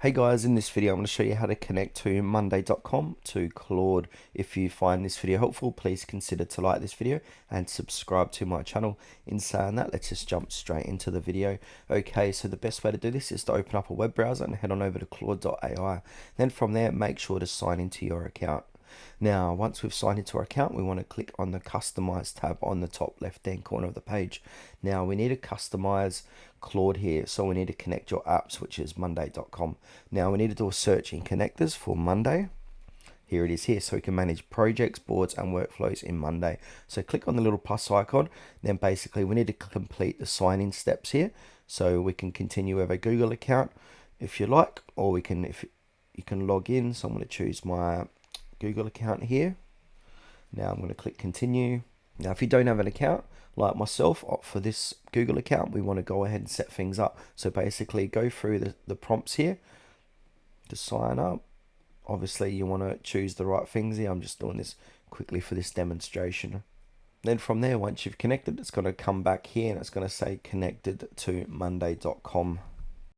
Hey guys, in this video I'm going to show you how to connect to monday.com to Claude. If you find this video helpful, please consider to like this video and subscribe to my channel. In saying that, let's just jump straight into the video. Okay, so the best way to do this is to open up a web browser and head on over to claude.ai. Then from there, make sure to sign into your account. Now, once we've signed into our account, we want to click on the Customize tab on the top left-hand corner of the page. Now, we need to customize Claude here, so we need to connect your apps, which is monday.com. Now, we need to do a search in connectors for Monday. Here it is here, so we can manage projects, boards, and workflows in Monday. So click on the little plus icon, then basically we need to complete the sign-in steps here, so we can continue with a Google account if you like, or we can, if you can log in. So I'm going to choose my Google account here. Now I'm going to click continue. Now if you don't have an account like myself for this Google account, we want to go ahead and set things up. So basically go through the prompts here to sign up. Obviously you want to choose the right things here. I'm just doing this quickly for this demonstration. Then from there, once you've connected, it's going to come back here and it's going to say connected to monday.com.